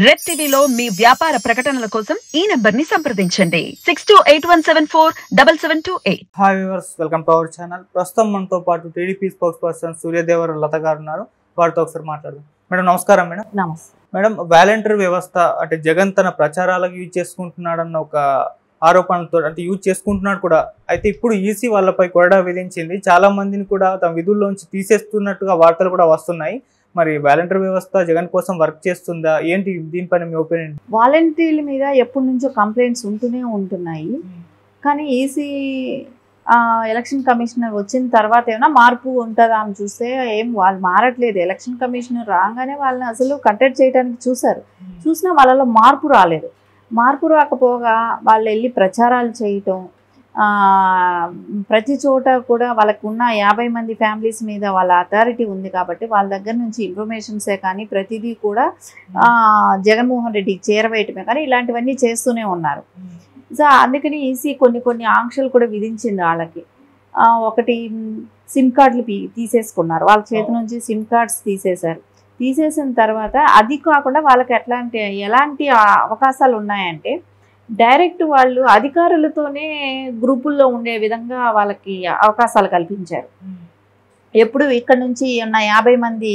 Red టీవీలో మీ వ్యాపార ప్రకటనల కోసం ఈ నంబర్ ని సంప్రదించండి 6281747728. Hi viewers, welcome to our channel. ప్రస్తుతం మనతో పాటు టీడీపీ స్పోక్స్ పర్సన్ సూర్యదేవర లత గారు ఉన్నారు. వారితో ఒకసారి మాట్లాడదాం. మేడం నమస్కారం. మేడం నమస్తే. మేడం, వాలంటీర్ వ్యవస్థ అంటే జగన్ తన ప్రచారాలకు యూజ్ చేసుకుంటున్నాడన్న ఒక ఆరోపణలతో అంటే యూజ్ చేసుకుంటున్నాడు కూడా. అయితే ఇప్పుడు ఈసీ వాళ్ళపై కొరడా విధించింది. చాలా మందిని కూడా తమ విధుల్లోంచి తీసేస్తున్నట్టుగా వార్తలు కూడా వస్తున్నాయి. మరి వాలంటీర్ వ్యవస్థ జగన్ కోసం వర్క్ చేస్తుందా ఏంటి, దీనిపైన మీ ఒపీనియన్? వాలంటీర్ల మీద ఎప్పటి నుంచో కంప్లైంట్స్ ఉంటూనే ఉంటున్నాయి. కానీ ఈసీ ఎలక్షన్ కమిషనర్ వచ్చిన తర్వాత ఏమైనా మార్పు ఉంటుందా అని చూస్తే ఏం వాళ్ళు మారట్లేదు. ఎలక్షన్ కమిషనర్ రాగానే వాళ్ళని అసలు కట్టడి చేయడానికి చూసినా వాళ్ళలో మార్పు రాలేదు. మార్పు రాకపోగా వాళ్ళు వెళ్ళి ప్రచారాలు చేయటం, ప్రతి చోట కూడా వాళ్ళకు ఉన్న 50 మంది ఫ్యామిలీస్ మీద వాళ్ళ అథారిటీ ఉంది కాబట్టి వాళ్ళ దగ్గర నుంచి ఇన్ఫర్మేషన్సే కానీ ప్రతిదీ కూడా జగన్మోహన్ రెడ్డికి చేరవేయటమే కానీ ఇలాంటివన్నీ చేస్తూనే ఉన్నారు. సో అందుకని ఈసీ కొన్ని ఆంక్షలు కూడా విధించింది వాళ్ళకి. ఒకటి సిమ్ కార్డులు తీసేసుకున్నారు, వాళ్ళ చేతి నుంచి సిమ్ కార్డ్స్ తీసేసిన తర్వాత అది కాకుండా వాళ్ళకి ఎలాంటి అవకాశాలు ఉన్నాయంటే డైరెక్ట్ వాళ్ళు అధికారులతోనే గ్రూపుల్లో ఉండే విధంగా వాళ్ళకి అవకాశాలు కల్పించారు. ఎప్పుడు ఇక్కడ నుంచి ఉన్న 50 మంది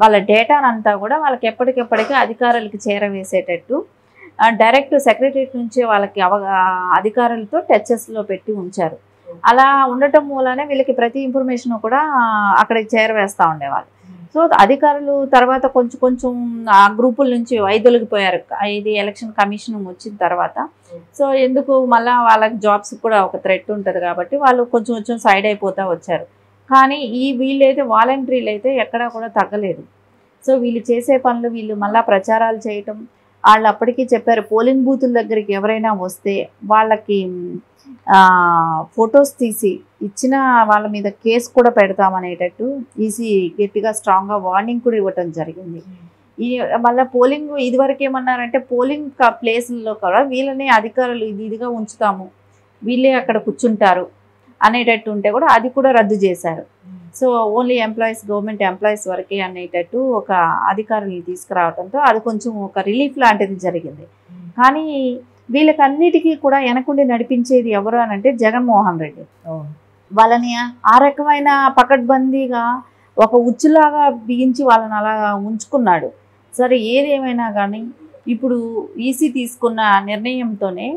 వాళ్ళ డేటానంతా కూడా వాళ్ళకి ఎప్పటికెప్పటికీ అధికారులకి చేరవేసేటట్టు డైరెక్ట్ సెక్రటరియట్ నుంచే వాళ్ళకి అధికారులతో టచెస్లో పెట్టి ఉంచారు. అలా ఉండటం మూలనే వీళ్ళకి ప్రతి ఇన్ఫర్మేషన్ కూడా అక్కడికి చేరవేస్తూ ఉండేవాళ్ళు. సో అధికారులు తర్వాత కొంచెం ఆ గ్రూపుల నుంచి వైదొలిగిపోయారు ఇది ఎలక్షన్ కమిషన్ వచ్చిన తర్వాత. సో ఎందుకు మళ్ళీ వాళ్ళకి జాబ్స్ కూడా ఒక థ్రెట్ ఉంటుంది కాబట్టి వాళ్ళు కొంచెం సైడ్ అయిపోతూ వచ్చారు. కానీ వీళ్ళైతే వాలంటీర్లు అయితే ఎక్కడా కూడా తగ్గలేదు. సో వీళ్ళు చేసే పనులు వీళ్ళు మళ్ళీ ప్రచారాలు చేయటం, వాళ్ళు అప్పటికీ చెప్పారు పోలింగ్ బూతుల దగ్గరికి ఎవరైనా వస్తే వాళ్ళకి ఫొటోస్ తీసి ఇచ్చిన వాళ్ళ మీద కేసు కూడా పెడతామనేటట్టు ఈసీ గట్టిగా స్ట్రాంగ్గా వార్నింగ్ కూడా ఇవ్వటం జరిగింది. మళ్ళీ పోలింగ్ ఇదివరకు ఏమన్నారంటే పోలింగ్ ప్లేసుల్లో కూడా వీళ్ళని అధికారులు ఇదిగా ఉంచుతాము, వీళ్ళే అక్కడ కూర్చుంటారు అనేటట్టు ఉంటే కూడా అది కూడా రద్దు చేశారు. సో ఓన్లీ గవర్నమెంట్ ఎంప్లాయీస్ వరకే అనేటట్టు ఒక అధికారులను తీసుకురావడంతో అది కొంచెం ఒక రిలీఫ్ లాంటిది జరిగింది. కానీ వీళ్ళకన్నిటికీ కూడా వెనకుండి నడిపించేది ఎవరు అని అంటే జగన్మోహన్ రెడ్డి. వాళ్ళని ఆ రకమైన పకడ్బందీగా ఒక ఉచ్చులాగా బిగించి వాళ్ళని అలా ఉంచుకున్నాడు. సరే ఏదేమైనా కానీ ఇప్పుడు ఈసీ తీసుకున్న నిర్ణయంతోనే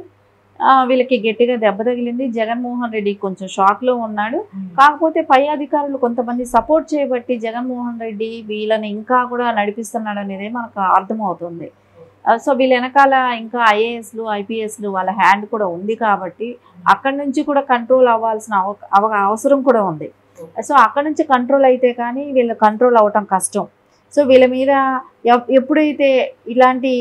వీళ్ళకి గట్టిగా దెబ్బ తగిలింది. జగన్మోహన్ రెడ్డి కొంచెం షాక్లో ఉన్నాడు. కాకపోతే పై అధికారులు కొంతమంది సపోర్ట్ చేయబట్టి జగన్మోహన్ రెడ్డి వీళ్ళని ఇంకా కూడా నడిపిస్తున్నాడు అనేది మనకు అర్థమవుతుంది. సో వీళ్ళ వెనకాల ఇంకా ఐఏఎస్లు ఐపీఎస్లు వాళ్ళ హ్యాండ్ కూడా ఉంది కాబట్టి అక్కడి నుంచి కూడా కంట్రోల్ అవ్వాల్సిన అవసరం కూడా ఉంది. సో అక్కడి నుంచి కంట్రోల్ అయితే కానీ వీళ్ళు కంట్రోల్ అవ్వటం కష్టం. సో వీళ్ళ మీద ఎప్పుడైతే ఇలాంటి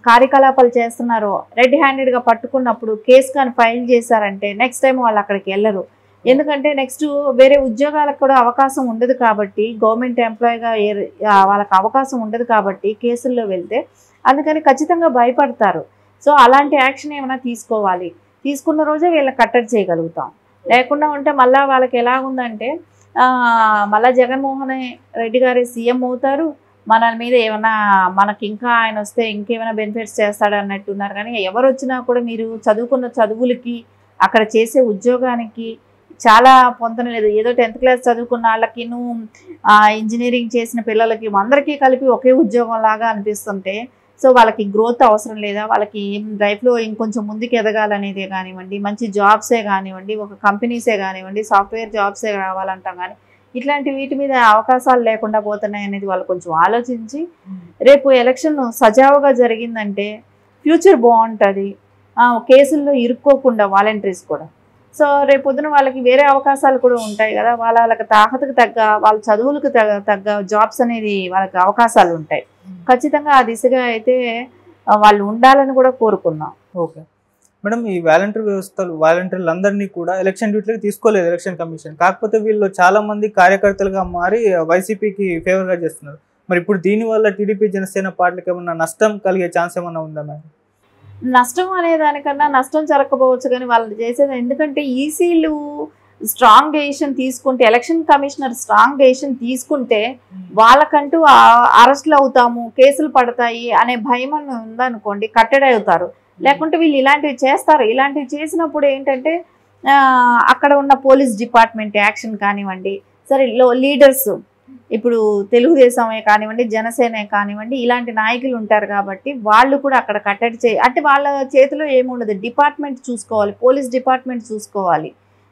కార్యకలాపాలు చేస్తున్నారో రెడ్ హ్యాండెడ్గా పట్టుకున్నప్పుడు కేసు కానీ ఫైల్ చేశారంటే నెక్స్ట్ టైం వాళ్ళు అక్కడికి వెళ్ళరు. ఎందుకంటే నెక్స్ట్ వేరే ఉద్యోగాలకు కూడా అవకాశం ఉండదు కాబట్టి, గవర్నమెంట్ ఎంప్లాయీగా వాళ్ళకి అవకాశం ఉండదు కాబట్టి కేసుల్లో వెళ్తే అందుకని ఖచ్చితంగా భయపడతారు. సో అలాంటి యాక్షన్ ఏమైనా తీసుకోవాలి, తీసుకున్న రోజే వీళ్ళని కట్టడి చేయగలుగుతాం. లేకుండా ఉంటే మళ్ళీ వాళ్ళకి ఎలాగుందంటే మళ్ళీ జగన్మోహన్ రెడ్డి గారి సీఎం అవుతారు, మన మీద ఏమైనా మనకి ఇంకా ఆయన వస్తే ఇంకేమైనా బెనిఫిట్స్ చేస్తాడు అన్నట్టున్నారు. కానీ ఎవరు వచ్చినా కూడా మీరు చదువుకున్న చదువులకి అక్కడ చేసే ఉద్యోగానికి చాలా పొందలేదు. ఏదో 10th క్లాస్ చదువుకున్న వాళ్ళకి ఇంజనీరింగ్ చేసిన పిల్లలకి అందరికీ కలిపి ఒకే ఉద్యోగం లాగా అనిపిస్తుంటే సో వాళ్ళకి గ్రోత్ అవసరం లేదా, వాళ్ళకి లైఫ్లో ఇంకొంచెం ముందుకు ఎదగాలనేదే కానివ్వండి, మంచి జాబ్సే కానివ్వండి, ఒక కంపెనీసే కానివ్వండి, సాఫ్ట్వేర్ జాబ్సే రావాలంటాం కానీ ఇట్లాంటి వీటి మీద అవకాశాలు లేకుండా పోతున్నాయి అనేది వాళ్ళు కొంచెం ఆలోచించి రేపు ఎలక్షన్ సజావుగా జరిగిందంటే ఫ్యూచర్ బాగుంటుంది, కేసుల్లో ఇరుక్కోకుండా వాలంటీర్స్ కూడా. సో రేపు పొద్దున వాళ్ళకి వేరే అవకాశాలు కూడా ఉంటాయి కదా, వాళ్ళకి తాహతకు తగ్గ వాళ్ళ చదువులకు తగ్గ జాబ్స్ అనేది వాళ్ళకి అవకాశాలు ఉంటాయి. ఖచ్చితంగా ఆ దిశగా అయితే వాళ్ళు ఉండాలని కూడా కోరుకున్నాం. ఓకే మేడం, ఈ వాలంటీర్లందరినీ కూడా ఎలక్షన్ డ్యూటీలకు తీసుకోలేదు ఎలక్షన్ కమిషన్. కాకపోతే వీళ్ళు చాలా మంది కార్యకర్తలుగా మారి వైసీపీకి ఫేవర్గా చేస్తున్నారు. మరి ఇప్పుడు దీనివల్ల టీడీపీ జనసేన పార్టీలకు ఏమన్నా నష్టం కలిగే ఛాన్స్ ఏమన్నా ఉందా మేడం? నష్టం అనే దానికన్నా నష్టం జరగకపోవచ్చు కానీ వాళ్ళు చేసేది ఎందుకంటే ఈసీలు స్ట్రాంగ్ డెసిషన్ తీసుకుంటే, ఎలక్షన్ కమిషనర్ స్ట్రాంగ్ డెసిషన్ తీసుకుంటే వాళ్ళకంటూ అరెస్టులు అవుతాము, కేసులు పడతాయి అనే భయం ఉందనుకోండి, కట్టడి అవుతారు. లేకుంటే వీళ్ళు ఇలాంటివి చేస్తారు. ఇలాంటివి చేసినప్పుడు ఏంటంటే అక్కడ ఉన్న పోలీస్ డిపార్ట్మెంట్ యాక్షన్ కానివ్వండి, సరే లీడర్స్ ఇప్పుడు తెలుగుదేశమే కానివ్వండి, జనసేనే కానివ్వండి, ఇలాంటి నాయకులు ఉంటారు కాబట్టి వాళ్ళు కూడా అక్కడ కట్టడి అంటే వాళ్ళ చేతిలో ఏముండదు, డిపార్ట్మెంట్ చూసుకోవాలి, పోలీస్ డిపార్ట్మెంట్ చూసుకోవాలి.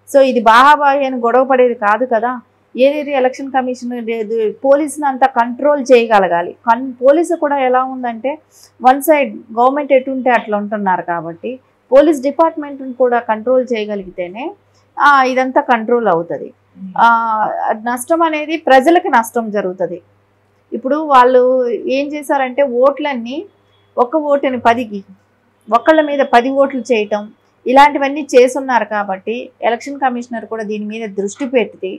సో ఇది బాహాబాహి అని గొడవ పడేది కాదు కదా. ఏదైతే ఎలక్షన్ కమిషన్ పోలీసుని అంతా కంట్రోల్ చేయగలగాలి. పోలీసు కూడా ఎలా ఉందంటే వన్ సైడ్ గవర్నమెంట్ ఎటుంటే అట్లా ఉంటున్నారు కాబట్టి పోలీస్ డిపార్ట్మెంట్ని కూడా కంట్రోల్ చేయగలిగితేనే ఇదంతా కంట్రోల్ అవుతుంది. నష్టం అనేది ప్రజలకు నష్టం జరుగుతుంది. ఇప్పుడు వాళ్ళు ఏం చేశారంటే ఓట్లన్నీ ఒక ఓటుని 10కి ఒకళ్ళ మీద 10 ఓట్లు చేయటం ఇలాంటివన్నీ చేస్తున్నారు కాబట్టి ఎలక్షన్ కమిషనర్ కూడా దీని మీద దృష్టి పెట్టి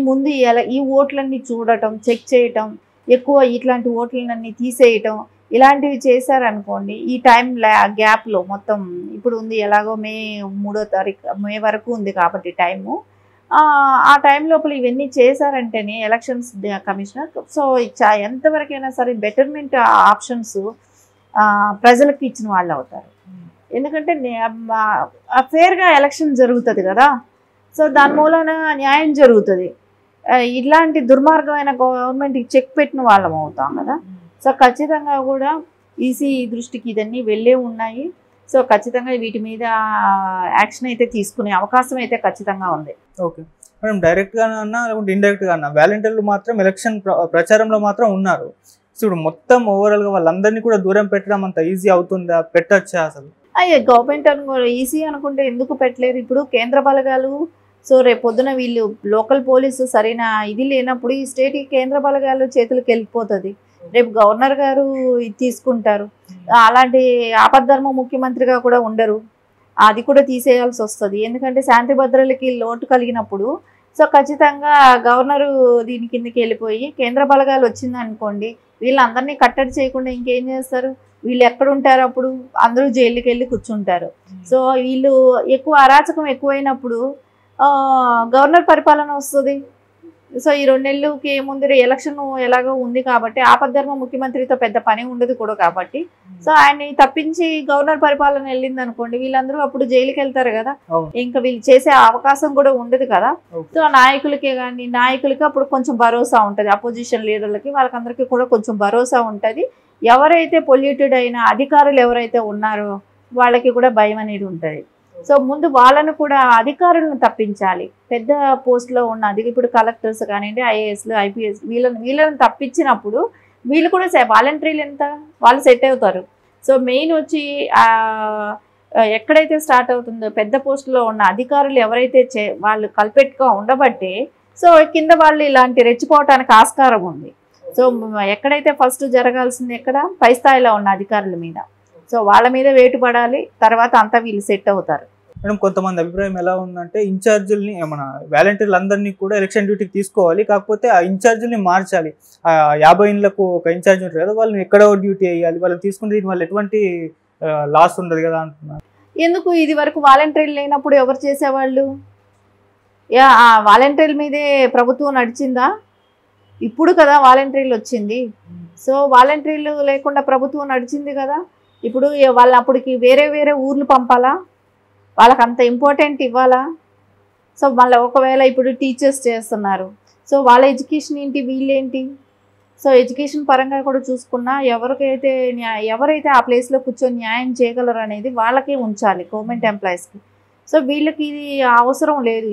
ముందు ఈ ఓట్లన్నీ చూడటం, చెక్ చేయటం, ఎక్కువ ఇట్లాంటి ఓట్లన్నీ తీసేయటం ఇలాంటివి చేశారనుకోండి, ఈ టైం గ్యాప్లో మొత్తం ఇప్పుడు ఉంది ఎలాగో మే 3వ తారీఖు మే వరకు ఉంది కాబట్టి టైము, ఆ టైం లోపల ఇవన్నీ చేశారంటేనే ఎలక్షన్స్ కమిషనర్ సో ఎంతవరకైనా సరే బెటర్మెంట్ ఆప్షన్స్ ప్రజలకు ఇచ్చిన వాళ్ళు అవుతారు. ఎందుకంటే ఫేర్గా ఎలక్షన్ జరుగుతుంది కదా, సో దాని మూలన న్యాయం జరుగుతుంది. ఇలాంటి దుర్మార్గమైన గవర్నమెంట్కి చెక్ పెట్టిన వాళ్ళం అవుతాం కదా. సో ఖచ్చితంగా కూడా ఈసీ దృష్టికి ఇదన్నీ వెళ్ళే ఉన్నాయి. సో ఖచ్చితంగా వీటి మీద యాక్షన్ అయితే తీసుకునే అవకాశం అయితే ఖచ్చితంగా ఉంది. ఓకే మేడం, డైరెక్ట్గా అన్నా లేకుంటే ఇండైరెక్ట్గా అన్నా వాలంటీర్లు మాత్రం ఎలక్షన్ ప్రచారంలో మాత్రం ఉన్నారు. సో ఇప్పుడు మొత్తం ఓవరాల్గా వాళ్ళందరినీ కూడా దూరం పెట్టడం అంత ఈజీ అవుతుందా, పెట్టచ్చా అసలు? అయ్యే గవర్నమెంట్ ఈజీ అనుకుంటే ఎందుకు పెట్టలేరు? ఇప్పుడు కేంద్ర బలగాలు సో రేపు పొద్దున వీళ్ళు లోకల్ పోలీసు సరైన ఇది లేనప్పుడు ఈ స్టేట్కి కేంద్ర బలగాలు చేతులకు వెళ్ళిపోతుంది. రేపు గవర్నర్ గారు తీసుకుంటారు. అలాంటి ఆపద్ధర్మ ముఖ్యమంత్రిగా కూడా ఉండరు, అది కూడా తీసేయాల్సి వస్తుంది. ఎందుకంటే శాంతి భద్రతలకి లోటు కలిగినప్పుడు సో ఖచ్చితంగా గవర్నరు దీని కిందకి వెళ్ళిపోయి కేంద్ర బలగాలు వచ్చింది అనుకోండి, వీళ్ళందరినీ కట్టడి చేయకుండా ఇంకేం చేస్తారు? వీళ్ళు ఎక్కడ ఉంటారు? అప్పుడు అందరూ జైలుకి వెళ్ళి కూర్చుంటారు. సో వీళ్ళు ఎక్కువ అరాచకం ఎక్కువైనప్పుడు గవర్నర్ పరిపాలన వస్తుంది. సో ఈ 2 నెలలకి ముందు ఎలక్షన్ ఎలాగో ఉంది కాబట్టి ఆపద్ధర్మ ముఖ్యమంత్రితో పెద్ద పని ఉండదు కూడా కాబట్టి సో ఆయన్ని తప్పించి గవర్నర్ పరిపాలన వెళ్ళింది అనుకోండి, వీళ్ళందరూ అప్పుడు జైలుకి వెళ్తారు కదా, ఇంకా వీళ్ళు చేసే అవకాశం కూడా ఉండదు కదా. సో నాయకులకి అప్పుడు కొంచెం భరోసా ఉంటుంది, అపోజిషన్ లీడర్లకి వాళ్ళకందరికీ కూడా కొంచెం భరోసా ఉంటుంది. ఎవరైతే పొల్యూటెడ్ అయిన అధికారులు ఎవరైతే ఉన్నారో వాళ్ళకి కూడా భయం అనేది ఉంటుంది. సో ముందు వాళ్ళను కూడా అధికారులను తప్పించాలి. పెద్ద పోస్ట్లో ఉన్న ఇప్పుడు కలెక్టర్స్ కానివ్వండి, ఐఏఎస్లు, ఐపీఎస్ వీళ్ళని తప్పించినప్పుడు వీళ్ళు కూడా వాలంటీర్లు వాళ్ళు సెట్ అవుతారు. సో మెయిన్ వచ్చి ఎక్కడైతే స్టార్ట్ అవుతుందో పెద్ద పోస్టులో ఉన్న అధికారులు ఎవరైతే వాళ్ళు కల్పెట్గా ఉండబట్టే సో కింద వాళ్ళు ఇలాంటి రెచ్చిపోవటానికి ఆస్కారం ఉంది. సో ఎక్కడైతే ఫస్ట్ జరగాల్సింది ఎక్కడ పై స్థాయిలో ఉన్న అధికారుల మీద, సో వాళ్ళ మీద వేటు పడాలి, తర్వాత అంతా వీళ్ళు సెట్ అవుతారు. మేడం కొంతమంది అభిప్రాయం ఎలా ఉందంటే ఇన్ఛార్జీలని మన వాలంటీర్లు అందరినీ కూడా ఎలక్షన్ డ్యూటీకి తీసుకోవాలి, కాకపోతే ఆ ఇన్ఛార్జీలని మార్చాలి. 50 ఇండ్లకు ఒక ఇన్ఛార్జ్ ఉంటారు కదా, వాళ్ళని ఎక్కడో డ్యూటీ వేయాలి, వాళ్ళు తీసుకుంటే దీని వల్ల ఎటువంటి లాస్ ఉండదు కదా అంటున్నారు. ఎందుకు ఇది వరకు వాలంటీర్లు లేనప్పుడు ఎవరు చేసేవాళ్ళు? వాలంటీర్ల మీదే ప్రభుత్వం నడిచిందా? ఇప్పుడు కదా వాలంటీర్లు వచ్చింది. సో వాలంటీర్లు లేకుండా ప్రభుత్వం నడిచింది కదా. ఇప్పుడు వాళ్ళ అప్పటికి వేరే ఊర్లు పంపాలా? వాళ్ళకి అంత ఇంపార్టెంట్ ఇవ్వాలా? సో మళ్ళీ ఒకవేళ ఇప్పుడు టీచర్స్ చేస్తున్నారు, సో వాళ్ళ ఎడ్యుకేషన్ ఏంటి, వీళ్ళేంటి? సో ఎడ్యుకేషన్ పరంగా కూడా చూసుకున్నా ఎవరైతే ఆ ప్లేస్లో కూర్చొని న్యాయం చేయగలరు అనేది వాళ్ళకే ఉంచాలి, గవర్నమెంట్ ఎంప్లాయీస్కి. సో వీళ్ళకి ఇది అవసరం లేదు.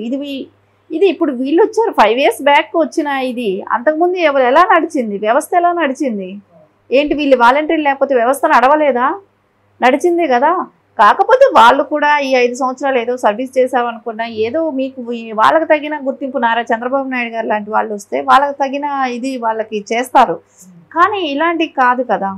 ఇది ఇప్పుడు వీళ్ళు వచ్చారు 5 years బ్యాక్ వచ్చిన ఇది. అంతకుముందు ఎలా నడిచింది వ్యవస్థ? ఎలా నడిచింది ఏంటి? వీళ్ళు వాలంటీర్లు లేకపోతే వ్యవస్థ నడవలేదా? నడిచిందే కదా. కాకపోతే వాళ్ళు కూడా ఈ 5 సంవత్సరాలు ఏదో సర్వీస్ చేసామనుకున్నా, ఏదో మీకు వాళ్ళకి తగిన గుర్తింపు నారా చంద్రబాబు నాయుడు గారు లాంటి వాళ్ళు వస్తే వాళ్ళకి తగిన ఇది వాళ్ళకి చేస్తారు. కానీ ఇలాంటివి కాదు కదా,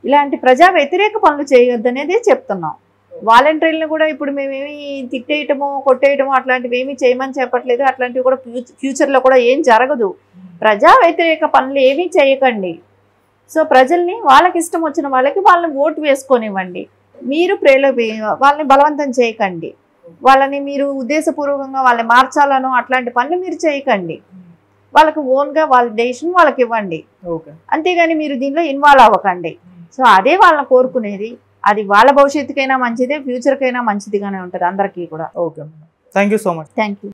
ఇలాంటి ప్రజా వ్యతిరేక పనులు చేయొద్దనేదే చెప్తున్నాం. వాలంటీర్లను కూడా ఇప్పుడు మేమేమి తిట్టేయటమో కొట్టేయటమో అట్లాంటివి ఏమీ చేయమని చెప్పట్లేదు. అట్లాంటివి కూడా ఫ్యూచర్లో కూడా ఏం జరగదు. ప్రజా వ్యతిరేక పనులు ఏమీ చేయకండి. సో ప్రజల్ని వాళ్ళకి ఇష్టం వచ్చిన వాళ్ళకి వాళ్ళని ఓటు వేసుకొనివ్వండి. మీరు వాళ్ళని బలవంతం చేయకండి. వాళ్ళని మీరు ఉద్దేశపూర్వకంగా వాళ్ళని మార్చాలనో అట్లాంటి పనులు మీరు చేయకండి. వాళ్ళకి ఓన్గా వాళ్ళ డెసిషన్ వాళ్ళకి ఇవ్వండి, అంతేగాని మీరు దీనిలో ఇన్వాల్వ్ అవ్వకండి. సో అదే వాళ్ళని కోరుకునేది. అది వాళ్ళ భవిష్యత్తుకైనా మంచిదే, ఫ్యూచర్కైనా మంచిదిగానే ఉంటుంది అందరికీ కూడా. Okay, thank you so much. Thank you.